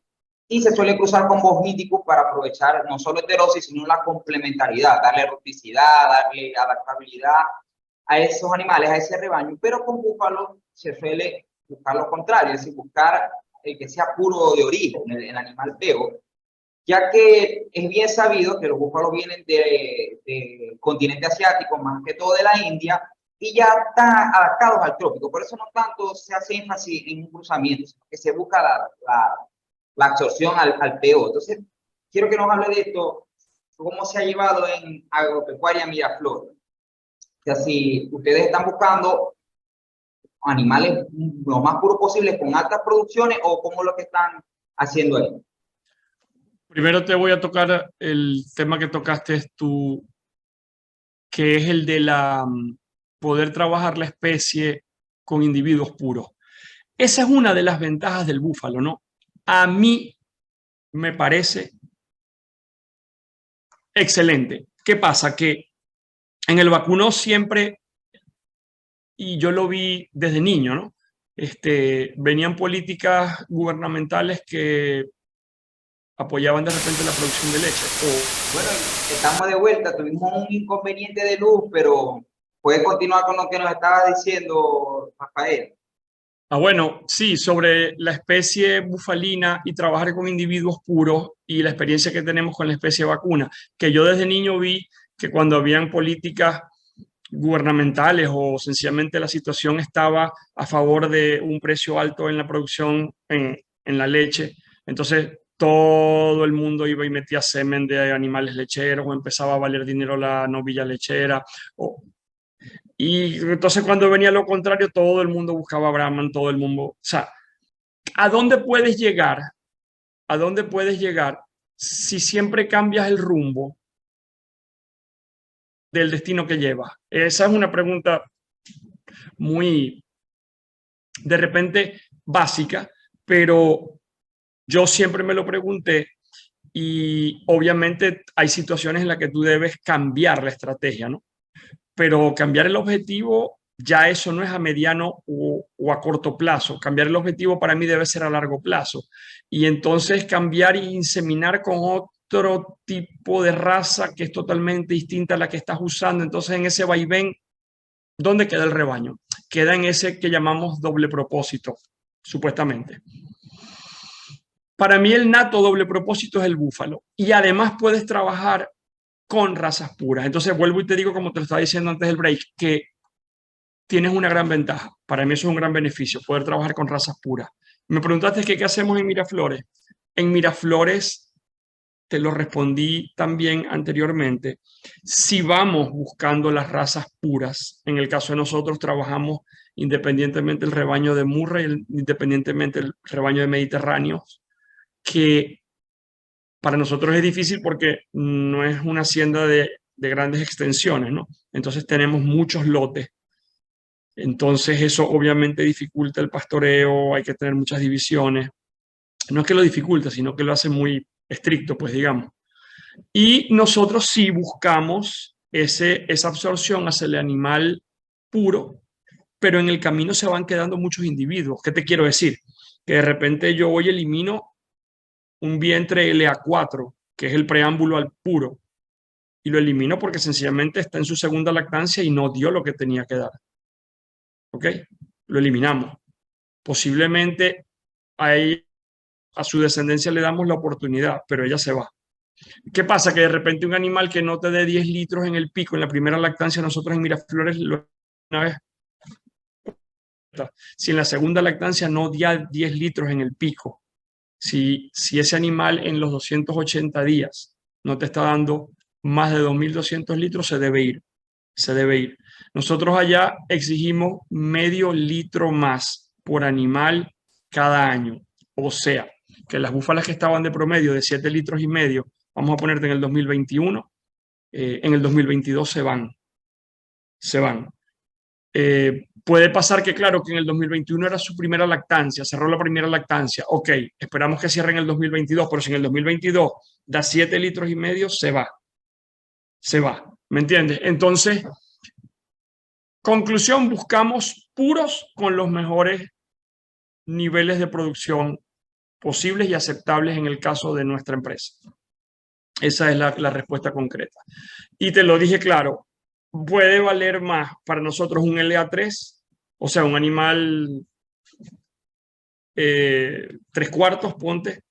y se suele cruzar con bosníticos para aprovechar no solo heterosis, sino la complementariedad, darle rusticidad, darle adaptabilidad a esos animales, a ese rebaño, pero con búfalos se suele buscar lo contrario, es decir, buscar el que sea puro de origen, el animal feo, ya que es bien sabido que los búfalos vienen del continente asiático, más que todo de la India, y ya están adaptados al trópico. Por eso no tanto se hace énfasis en un cruzamiento, sino que se busca la absorción al PO. Entonces, quiero que nos hable de esto, cómo se ha llevado en Agropecuaria Miraflores. O sea, si ustedes están buscando animales lo más puros posible con altas producciones o cómo lo que están haciendo ahí. Primero te voy a tocar el tema que tocaste tú, que es el de poder trabajar la especie con individuos puros. Esa es una de las ventajas del búfalo, ¿no? A mí me parece excelente. ¿Qué pasa? Que en el vacuno siempre, y yo lo vi desde niño, ¿no? Venían políticas gubernamentales que apoyaban de repente la producción de leche. Bueno, estamos de vuelta, tuvimos un inconveniente de luz, pero puedes continuar con lo que nos estaba diciendo, Rafael. Bueno, sí, sobre la especie bufalina y trabajar con individuos puros y la experiencia que tenemos con la especie vacuna, que yo desde niño vi que cuando habían políticas gubernamentales o sencillamente la situación estaba a favor de un precio alto en la producción en la leche, entonces todo el mundo iba y metía semen de animales lecheros o empezaba a valer dinero la novilla lechera. Y entonces cuando venía lo contrario, todo el mundo buscaba Brahman, todo el mundo... O sea, ¿a dónde puedes llegar? ¿A dónde puedes llegar si siempre cambias el rumbo del destino que llevas? Esa es una pregunta muy, de repente, básica, pero yo siempre me lo pregunté y obviamente hay situaciones en las que tú debes cambiar la estrategia, ¿no? Pero cambiar el objetivo, ya eso no es a mediano o a corto plazo. Cambiar el objetivo para mí debe ser a largo plazo. Y entonces cambiar e inseminar con otro tipo de raza que es totalmente distinta a la que estás usando. Entonces en ese vaivén, ¿dónde queda el rebaño? Queda en ese que llamamos doble propósito, supuestamente. Para mí el nato doble propósito es el búfalo. Y además puedes trabajar con razas puras. Entonces vuelvo y te digo, como te lo estaba diciendo antes del break, que tienes una gran ventaja. Para mí eso es un gran beneficio, poder trabajar con razas puras. Me preguntaste que qué hacemos en Miraflores. En Miraflores, te lo respondí también anteriormente, si vamos buscando las razas puras, en el caso de nosotros trabajamos independientemente el rebaño de Murray, independientemente el rebaño de Mediterráneos, que para nosotros es difícil porque no es una hacienda de grandes extensiones, ¿no? Entonces tenemos muchos lotes. Entonces eso obviamente dificulta el pastoreo, hay que tener muchas divisiones. No es que lo dificulta, sino que lo hace muy estricto, pues digamos. Y nosotros sí buscamos esa absorción hacia el animal puro, pero en el camino se van quedando muchos individuos. ¿Qué te quiero decir? Que de repente yo hoy elimino un vientre LA4, que es el preámbulo al puro, y lo elimino porque sencillamente está en su segunda lactancia y no dio lo que tenía que dar. ¿Ok? Lo eliminamos. Posiblemente a su descendencia le damos la oportunidad, pero ella se va. ¿Qué pasa? Que de repente un animal que no te dé 10 litros en el pico, en la primera lactancia, nosotros en Miraflores, una vez, si en la segunda lactancia no dio 10 litros en el pico, si ese animal en los 280 días no te está dando más de 2.200 litros, se debe ir. Se debe ir. Nosotros allá exigimos medio litro más por animal cada año. O sea, que las búfalas que estaban de promedio de 7 litros y medio, vamos a ponerte en el 2021, en el 2022 se van. Se van. Puede pasar que, claro, que en el 2021 era su primera lactancia, cerró la primera lactancia. Ok, esperamos que cierre en el 2022, pero si en el 2022 da 7 litros y medio, se va. Se va. ¿Me entiendes? Entonces, conclusión, buscamos puros con los mejores niveles de producción posibles y aceptables en el caso de nuestra empresa. Esa es la respuesta concreta. Y te lo dije claro, puede valer más para nosotros un LA3, o sea, un animal 3/4, ponte,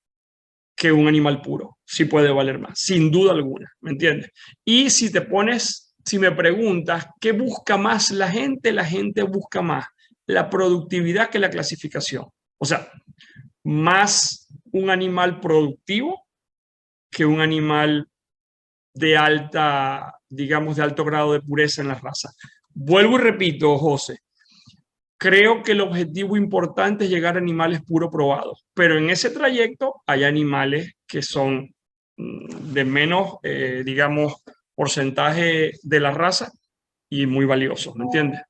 que un animal puro. Sí puede valer más, sin duda alguna, ¿me entiendes? Y si me preguntas, ¿qué busca más la gente? La gente busca más la productividad que la clasificación. O sea, más un animal productivo que un animal de alta, digamos, de alto grado de pureza en la raza. Vuelvo y repito, José, creo que el objetivo importante es llegar a animales puro probados, pero en ese trayecto hay animales que son de menos, digamos, porcentaje de la raza y muy valiosos, ¿me entiendes?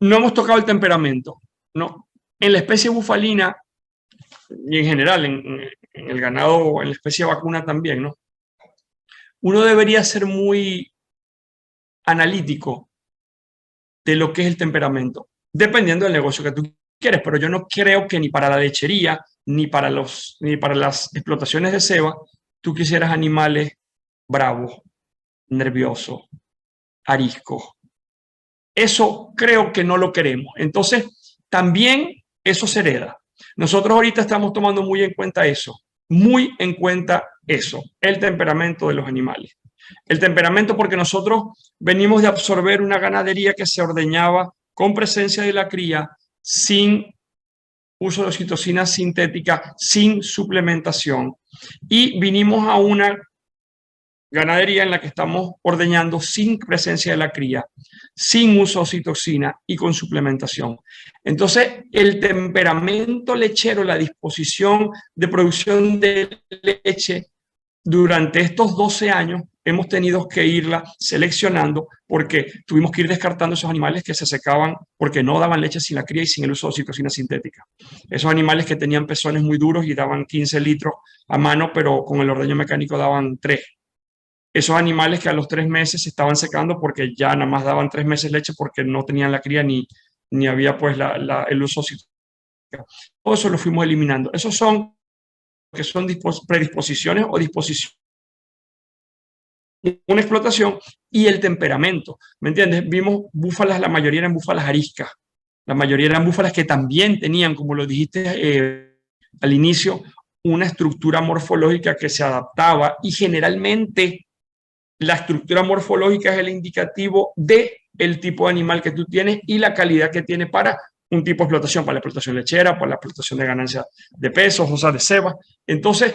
No hemos tocado el temperamento, ¿no? En la especie bufalina y en general en el ganado, en la especie vacuna también, ¿no? Uno debería ser muy analítico de lo que es el temperamento, dependiendo del negocio que tú quieres, pero yo no creo que ni para la lechería, ni para las explotaciones de ceba, tú quisieras animales bravos, nerviosos, ariscos. Eso creo que no lo queremos. Entonces, también eso se hereda. Nosotros ahorita estamos tomando muy en cuenta eso, el temperamento de los animales. El temperamento porque nosotros venimos de absorber una ganadería que se ordeñaba con presencia de la cría, sin uso de oxitocina sintética, sin suplementación. Y vinimos a una ganadería en la que estamos ordeñando sin presencia de la cría, sin uso de oxitocina y con suplementación. Entonces, el temperamento lechero, la disposición de producción de leche, durante estos 12 años hemos tenido que irla seleccionando porque tuvimos que ir descartando esos animales que se secaban porque no daban leche sin la cría y sin el uso de oxitocina sintética. Esos animales que tenían pezones muy duros y daban 15 litros a mano, pero con el ordeño mecánico daban 3. Esos animales que a los 3 meses se estaban secando porque ya nada más daban 3 meses leche porque no tenían la cría ni había pues el uso oxitocina. Todo eso lo fuimos eliminando. Esos son que son predisposiciones o disposiciones una explotación y el temperamento, ¿me entiendes? Vimos búfalas, la mayoría eran búfalas ariscas, la mayoría eran búfalas que también tenían, como lo dijiste al inicio, una estructura morfológica que se adaptaba y generalmente la estructura morfológica es el indicativo del tipo de animal que tú tienes y la calidad que tiene para un tipo de explotación, para la explotación lechera, para la explotación de ganancia de pesos, o sea, de ceba. Entonces,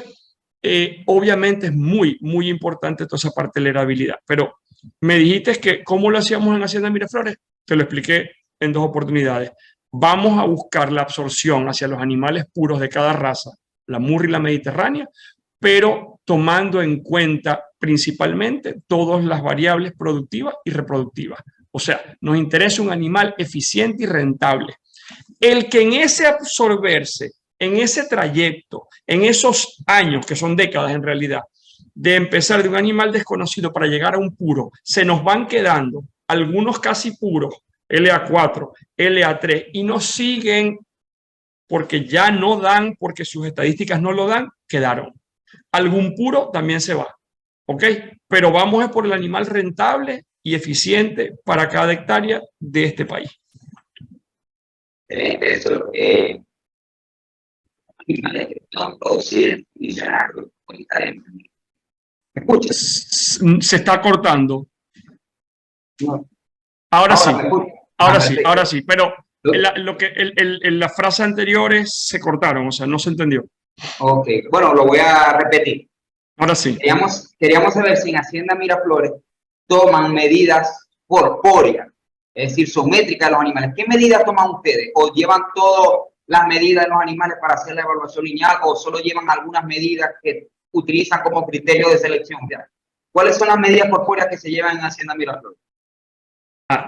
obviamente es muy, muy importante toda esa parte de la heredabilidad. Pero me dijiste que cómo lo hacíamos en Hacienda Miraflores, te lo expliqué en 2 oportunidades. Vamos a buscar la absorción hacia los animales puros de cada raza, la murri y la mediterránea, pero tomando en cuenta principalmente todas las variables productivas y reproductivas. O sea, nos interesa un animal eficiente y rentable. El que en ese absorberse, en ese trayecto, en esos años, que son décadas en realidad, de empezar de un animal desconocido para llegar a un puro, se nos van quedando algunos casi puros, LA4, LA3, y nos siguen porque ya no dan, porque sus estadísticas no lo dan, quedaron. Algún puro también se va, ¿ok? Pero vamos a por el animal rentable y eficiente para cada hectárea de este país. Eso, animales que no producir y llenar ¿me escuchas? Se está cortando. No. Ahora sí, ahora sí, perfecto. ahora sí, pero las frases anteriores se cortaron, o sea, no se entendió. Ok, bueno, lo voy a repetir. Ahora sí. Queríamos saber si en Hacienda Miraflores toman medidas corpóreas, es decir, sométricas a los animales. ¿Qué medidas toman ustedes? ¿O llevan todas las medidas de los animales para hacer la evaluación lineal o solo llevan algunas medidas que utilizan como criterio de selección? ¿Cuáles son las medidas corpóreas que se llevan en Hacienda Miraflores?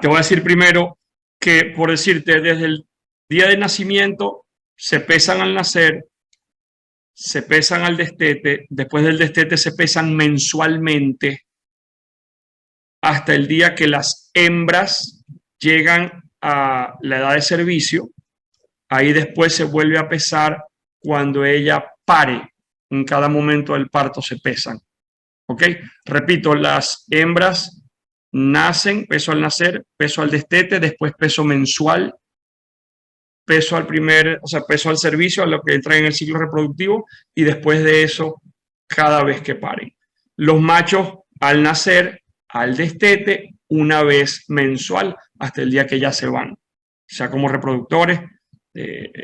Te voy a decir primero que, por decirte, desde el día de nacimiento se pesan al nacer, se pesan al destete, después del destete se pesan mensualmente hasta el día que las hembras llegan a la edad de servicio. Ahí después se vuelve a pesar cuando ella pare. En cada momento del parto se pesan. ¿Ok? Repito, las hembras nacen, peso al nacer, peso al destete, después peso mensual, peso al peso al servicio, a lo que entra en el ciclo reproductivo, y después de eso cada vez que paren. Los machos al nacer, al destete, una vez mensual hasta el día que ya se van, sea como reproductores,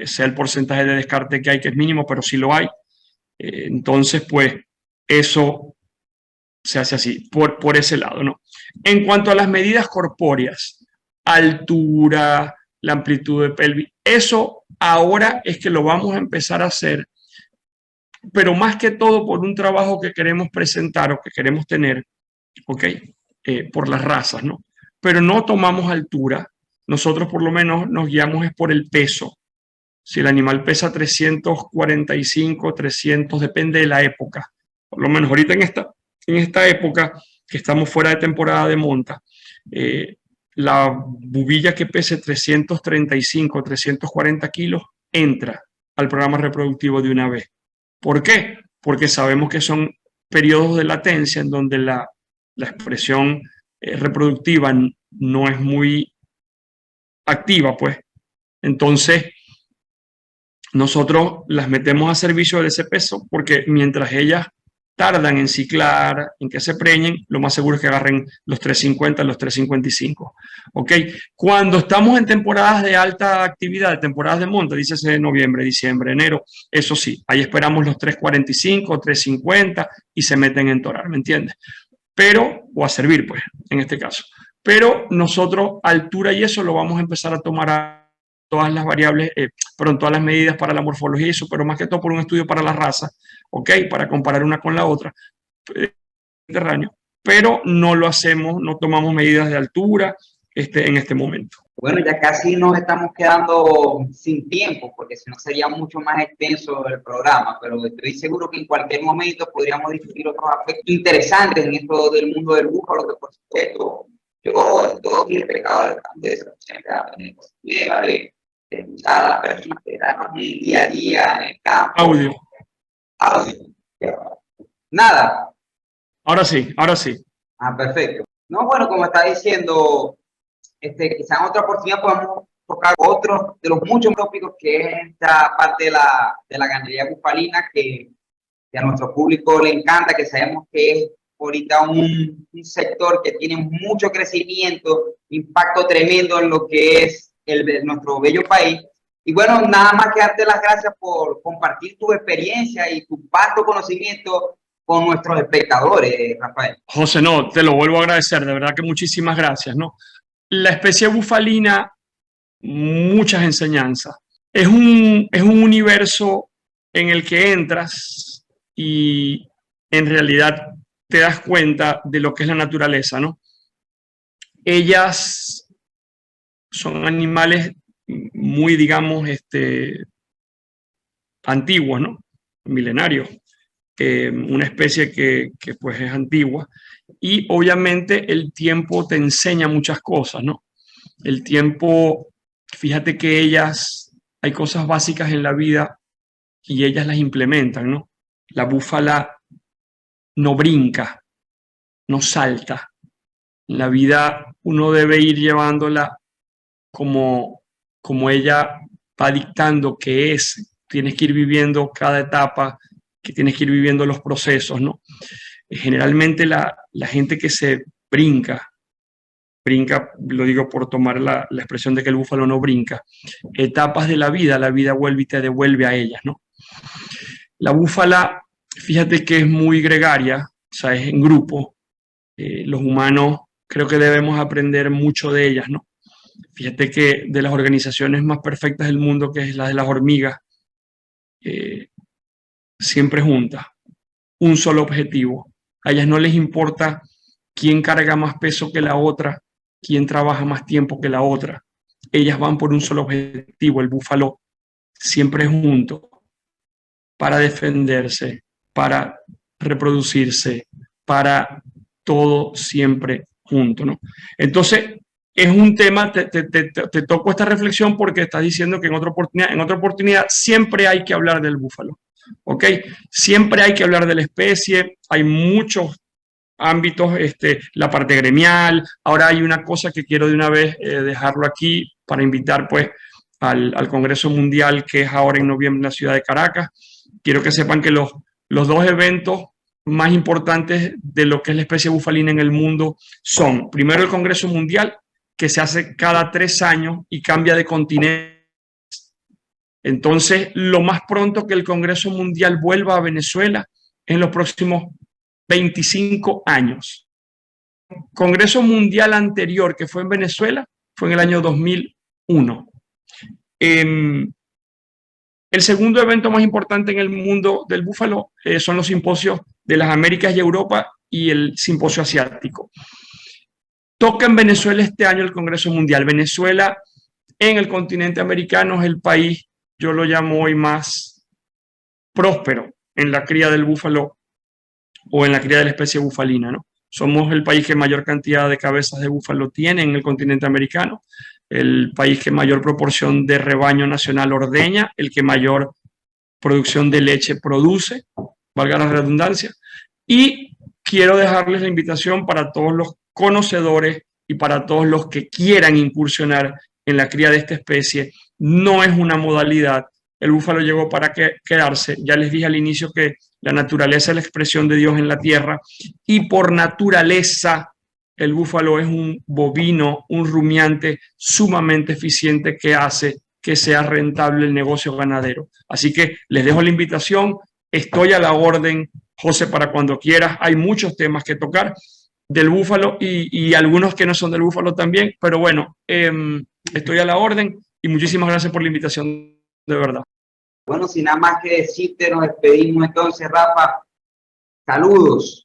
sea el porcentaje de descarte que hay, que es mínimo, pero sí lo hay. Entonces, pues, eso se hace así, por ese lado, ¿no? En cuanto a las medidas corpóreas, altura, la amplitud de pelvis, eso ahora es que lo vamos a empezar a hacer, pero más que todo por un trabajo que queremos presentar o que queremos tener, ¿ok? Por las razas, ¿no? Pero no tomamos altura, nosotros por lo menos nos guiamos es por el peso. Si el animal pesa 345, 300, depende de la época. Por lo menos ahorita en esta época que estamos fuera de temporada de monta, la bubilla que pese 335, 340 kilos entra al programa reproductivo de una vez. ¿Por qué? Porque sabemos que son periodos de latencia en donde la expresión reproductiva no es muy activa, pues. Entonces, nosotros las metemos a servicio de ese peso porque mientras ellas tardan en ciclar, en que se preñen, lo más seguro es que agarren los 350, los 355. ¿Ok? Cuando estamos en temporadas de alta actividad, temporadas de monta, dícese noviembre, diciembre, enero, eso sí, ahí esperamos los 345, 350 y se meten en torar, ¿me entiendes? Pero, o a servir, pues, en este caso. Pero nosotros, altura y eso lo vamos a empezar a tomar a todas las variables, todas las medidas para la morfología y eso, pero más que todo por un estudio para la raza, ¿ok? Para comparar una con la otra, mediterráneo, pero no lo hacemos, no tomamos medidas de altura en este momento. Bueno, ya casi nos estamos quedando sin tiempo, porque si no sería mucho más extenso el programa, pero estoy seguro que en cualquier momento podríamos discutir otros aspectos interesantes en esto del mundo del búfalo, que por supuesto, yo, todo mi pecado de eso, siempre de usar a la persona que era en el día a día, en el campo. Audio. Nada. Ahora sí, ahora sí. Ah, perfecto. No, bueno, como está diciendo, quizá en otra oportunidad podamos tocar otro de los muchos tópicos que es esta parte de la ganadería bufalina que a nuestro público le encanta, que sabemos que es ahorita un sector que tiene mucho crecimiento, impacto tremendo en lo que es nuestro bello país. Y bueno, nada más que darte las gracias por compartir tu experiencia y tu vasto conocimiento con nuestros espectadores, Rafael. José, no, te lo vuelvo a agradecer, de verdad que muchísimas gracias, ¿no? La especie bufalina, muchas enseñanzas. Es un universo en el que entras y en realidad te das cuenta de lo que es la naturaleza, ¿no? Ellas son animales muy, digamos, antiguos, ¿no? Milenarios. Una especie que pues es antigua. Y obviamente el tiempo te enseña muchas cosas, ¿no? El tiempo, fíjate que hay cosas básicas en la vida y ellas las implementan, ¿no? La búfala no brinca, no salta. En la vida uno debe ir llevándola como ella va dictando que es. Tienes que ir viviendo cada etapa, que tienes que ir viviendo los procesos, ¿no? Generalmente la gente que se brinca, lo digo por tomar la expresión de que el búfalo no brinca, etapas de la vida vuelve y te devuelve a ellas, ¿no? La búfala, fíjate que es muy gregaria, o sea, es en grupo. Los humanos creo que debemos aprender mucho de ellas, ¿no? Fíjate que de las organizaciones más perfectas del mundo, que es la de las hormigas, siempre juntas, un solo objetivo. A ellas no les importa quién carga más peso que la otra, quién trabaja más tiempo que la otra. Ellas van por un solo objetivo, el búfalo siempre junto, para defenderse, para reproducirse, para todo siempre junto, ¿no? Entonces, es un tema, te toco esta reflexión porque estás diciendo que en otra oportunidad siempre hay que hablar del búfalo, ¿ok? Siempre hay que hablar de la especie, hay muchos ámbitos, la parte gremial. Ahora hay una cosa que quiero de una vez dejarlo aquí para invitar pues al Congreso Mundial que es ahora en noviembre en la ciudad de Caracas. Quiero que sepan que los dos eventos más importantes de lo que es la especie bufalina en el mundo son, primero, el Congreso Mundial, que se hace cada 3 años y cambia de continente. Entonces, lo más pronto que el Congreso Mundial vuelva a Venezuela en los próximos 25 años. Congreso Mundial anterior que fue en Venezuela fue en el año 2001. El segundo evento más importante en el mundo del búfalo son los simposios de las Américas y Europa y el simposio asiático. Toca en Venezuela este año el Congreso Mundial. Venezuela en el continente americano es el país, yo lo llamo hoy, más próspero en la cría del búfalo o en la cría de la especie bufalina, ¿no? Somos el país que mayor cantidad de cabezas de búfalo tiene en el continente americano, el país que mayor proporción de rebaño nacional ordeña, el que mayor producción de leche produce, valga la redundancia. Y quiero dejarles la invitación para todos los conocedores y para todos los que quieran incursionar en la cría de esta especie. No es una modalidad. El búfalo llegó para quedarse. Ya les dije al inicio que la naturaleza es la expresión de Dios en la tierra y por naturaleza el búfalo es un bovino, un rumiante sumamente eficiente que hace que sea rentable el negocio ganadero. Así que les dejo la invitación. Estoy a la orden, José, para cuando quieras. Hay muchos temas que tocar del búfalo y algunos que no son del búfalo también, pero bueno, estoy a la orden y muchísimas gracias por la invitación, de verdad. Bueno, sin nada más que decirte, nos despedimos entonces, Rafa. Saludos.